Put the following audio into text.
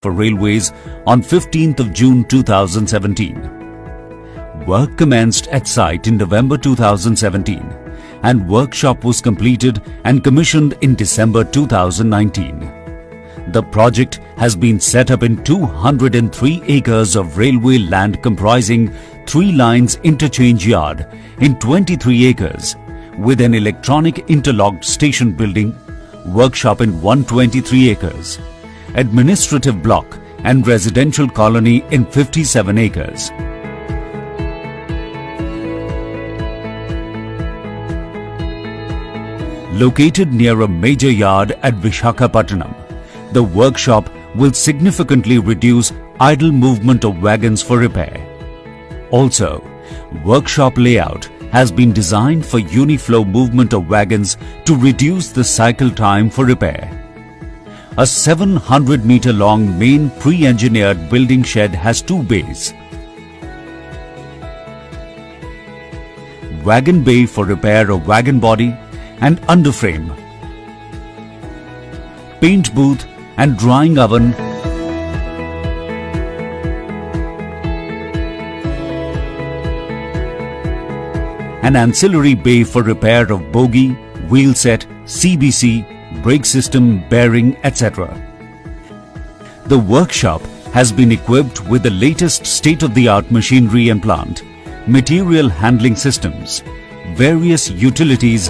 for Railways on 15th of June 2017. Work commenced at site in November 2017 and workshop was completed and commissioned in December 2019. The project has been set up in 203 acres of railway land comprising 3 lines interchange yard in 23 acres with an electronic interlocked station building, workshop in 123 acres, administrative block and residential colony in 57 acres. Located near a major yard at Visakhapatnam, the workshop will significantly reduce idle movement of wagons for repair. Also, workshop layout has been designed for uniflow movement of wagons to reduce the cycle time for repair. A 700-meter long main pre-engineered building shed has 2 bays. Wagon bay for repair of wagon body and underframe. Paint booth and drying oven. An ancillary bay for repair of bogie, wheel set, CBC, brake system, bearing, etc. The workshop has been equipped with the latest state-of-the-art machinery and plant, material handling systems, various utilities